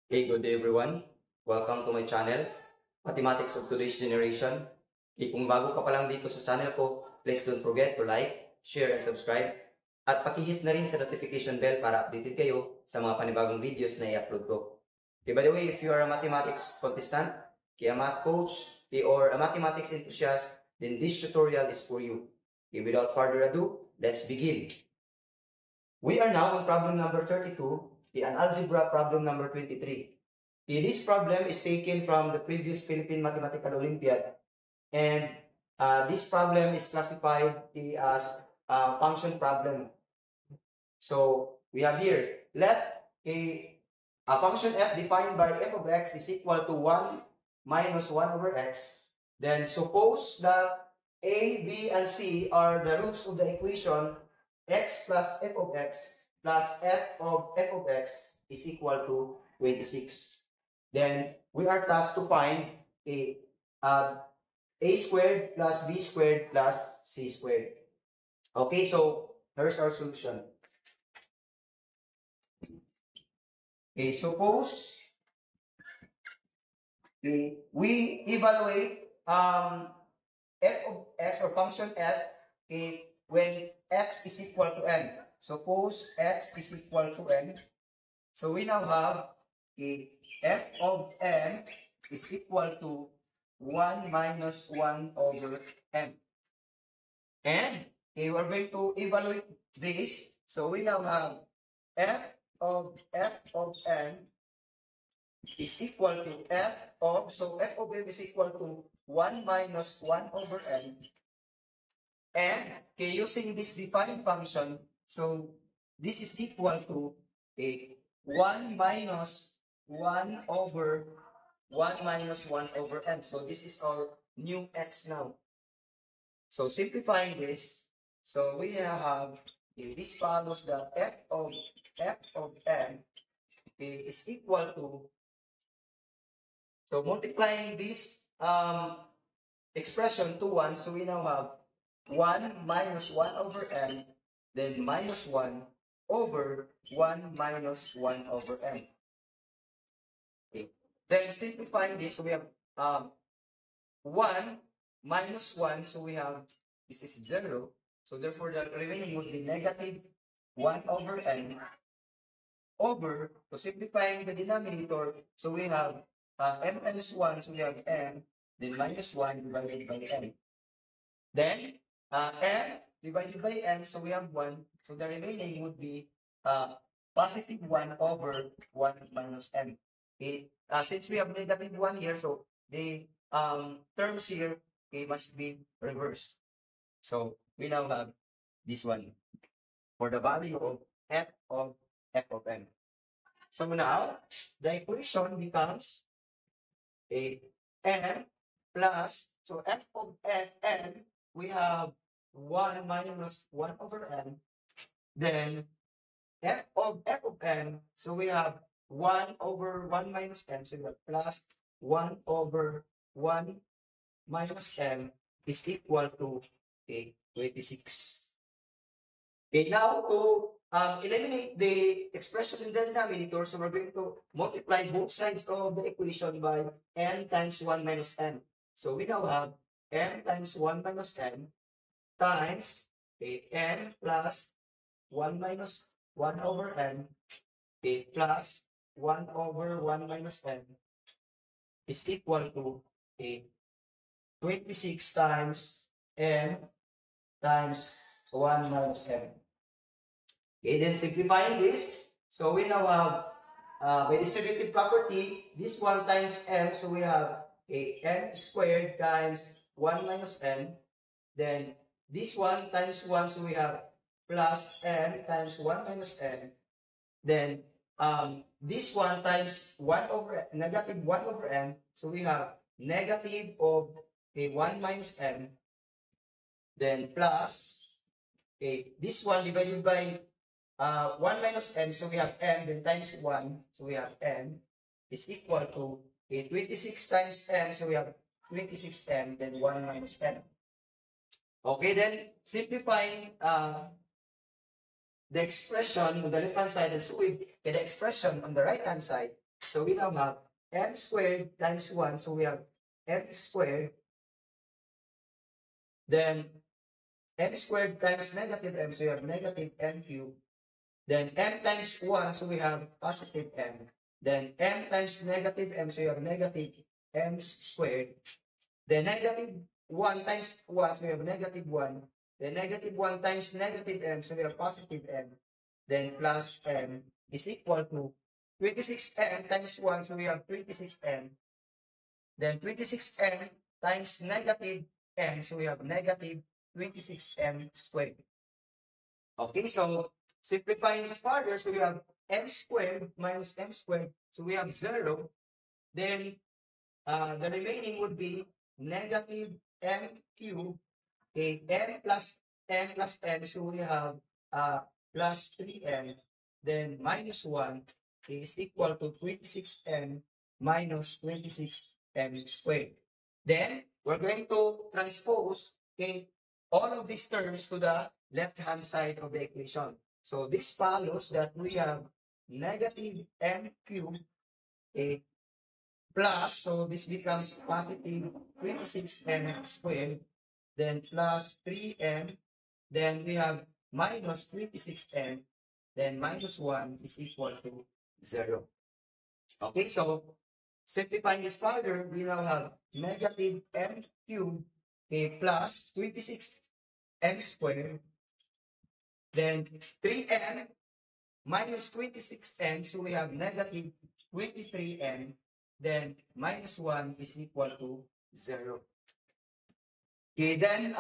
Hey, good day everyone. Welcome to my channel, Mathematics of Today's Generation. Kung bago ka pa lang dito sa channel ko, please don't forget to like, share, and subscribe. At pakihit na rin sa notification bell para updated kayo sa mga panibagong videos na i-upload ko. Okay, by the way, if you are a mathematics contestant, a math coach, or a mathematics enthusiast, then this tutorial is for you. Okay, without further ado, let's begin. We are now on problem number 32, an algebra problem number 23. This problem is taken from the previous Philippine Mathematical Olympiad, and this problem is classified as a function problem. So we have here, let a function f defined by f of x is equal to 1 minus 1 over x. Then suppose that a, b, and c are the roots of the equation x plus f of x plus f of x is equal to 26. Then we are tasked to find a squared plus b squared plus c squared. Okay, so here's our solution. Okay, suppose we evaluate f of x or function f when x is equal to n. Suppose x is equal to n. So we now have f of n is equal to 1 minus 1 over m. And we're going to evaluate this. So we now have f of n is equal to f of m is equal to 1 minus 1 over n. And using this defined function, so this is equal to 1 minus 1 over 1 minus 1 over n. So this is our new x now. So simplifying this, so we have this follows that f of n is equal to, so multiplying this expression to 1, so we now have 1 minus 1 over n, then minus 1 over 1 minus 1 over n. Okay. Then simplifying this, so we have 1 minus 1, so we have, this is 0. So therefore, the remaining would be negative 1 over n over, so simplifying the denominator, so we have m times 1, so we have m, then minus 1 divided by n. Then, m divided by n, so we have 1, so the remaining would be positive 1 over 1 minus m. Okay? Since we have negative 1 here, so the terms here must be reversed. So we now have this one for the value of f of n. So now the equation becomes a n plus, so f of n we have 1 minus 1 over n. Then f of n, so we have 1 over 1 minus n, so we have plus 1 over 1 minus n is equal to 26. Okay, now to eliminate the expression in the denominator, so we're going to multiply both sides of the equation by n times 1 minus n. So we now have n times 1 minus n times n plus 1 minus 1 over n plus 1 over 1 minus n is equal to 26 times n times 1 minus n. Okay, then simplifying this, so we now have by distributive property, this 1 times m, so we have n squared times 1 minus n. Then this 1 times 1, so we have plus n times 1 minus n. Then this 1 times 1 over negative 1 over n, so we have negative of 1 minus n. Then plus this 1 divided by 1 minus m, so we have m, then times 1, so we have n, is equal to 26 times m, so we have 26m, then 1 minus m. Okay, then simplifying the expression on the left-hand side, and so we get the expression on the right-hand side, So we now have m squared times 1. So we have m squared. Then m squared times negative m. So we have negative m cubed. Then m times 1. So we have positive m. Then m times negative m. So we have negative m squared. Then negative 1 times 1. So we have negative 1. Then negative 1 times negative m. So we have positive m. Then plus m is equal to 26m times 1. So we have 26m. Then 26m times negative m. So we have negative 26m squared. Okay, so simplifying this further, so we have m squared minus m squared. So we have 0. Then the remaining would be negative m cubed. Okay, m plus m. So we have plus 3m. Then minus 1 is equal to 26m minus 26m squared. Then we're going to transpose, okay, all of these terms to the left-hand side of the equation. So this follows that we have negative m cubed, okay, plus, so this becomes positive 26m squared, then plus 3m, then we have minus 26m, then minus 1 is equal to 0. Okay, so simplifying this further, we now have negative m cubed, okay, plus 26m squared, then 3m minus 26m, so we have negative 23m, then minus 1 is equal to 0. Okay, then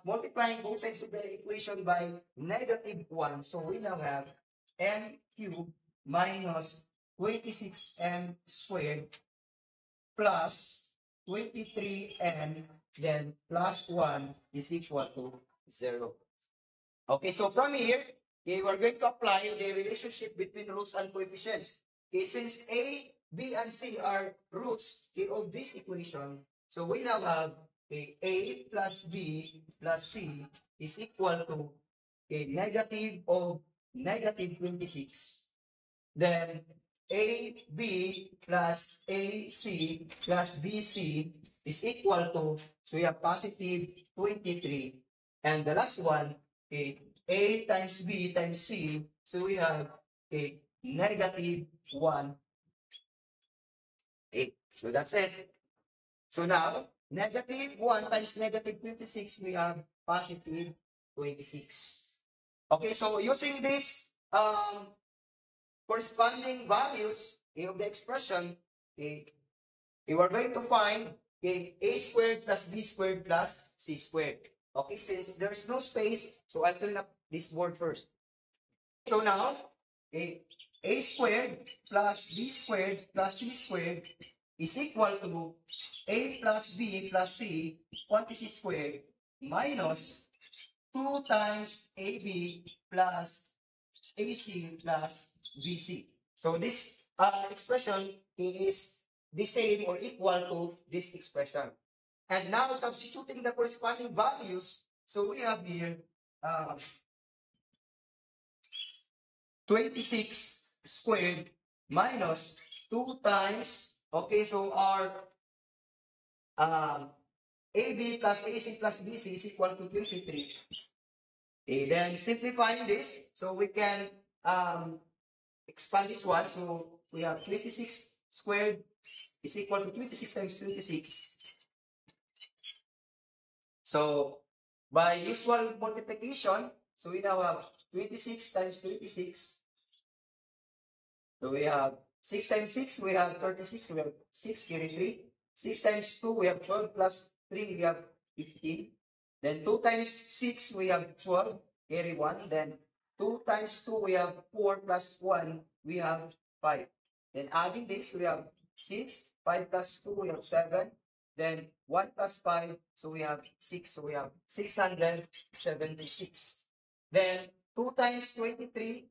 multiplying both sides of the equation by negative 1, so we now have m cubed minus 26m squared plus 23m, then plus 1 is equal to 0. Okay, so from here, okay, we're going to apply the relationship between roots and coefficients. Okay, since A, B, and C are roots, okay, of this equation, so we now have, okay, A plus B plus C is equal to, okay, negative of negative 26. Then AB plus AC plus BC is equal to, so we have positive 23. And the last one, okay, A times B times C, so we have a negative 1. Okay, so that's it. So now, negative 1 times negative 26, we have positive 26. Okay, so using this corresponding values, okay, of the expression, okay, we are going to find, okay, a squared plus b squared plus c squared. Okay, since there is no space, so I'll clean up this board first. So now, okay, a squared plus b squared plus c squared is equal to a plus b plus c quantity squared minus 2 times ab plus AC plus BC. So this expression is the same or equal to this expression. And now substituting the corresponding values, so we have here 26 squared minus 2 times, okay, so our AB plus AC plus BC is equal to 23. Okay, then simplifying this, so we can expand this one. So we have 26 squared is equal to 26 times 26. So by usual multiplication, so we now have 26 times 26. So we have 6 times 6, we have 36, we have 6 carry 3. 6 times 2, we have 12 plus 3, we have 15. Then 2 times 6, we have 12, carry 1. Then 2 times 2, we have 4 plus 1, we have 5. Then adding this, we have 6, 5 plus 2, we have 7. Then 1 plus 5, so we have 6, so we have 676. Then 2 times 23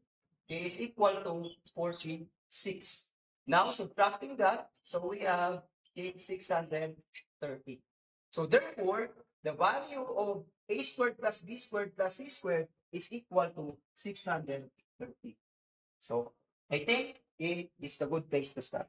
is equal to 46. Now subtracting that, so we have 630. So therefore, the value of a squared plus b squared plus c squared is equal to 630. So I think A is the good place to start.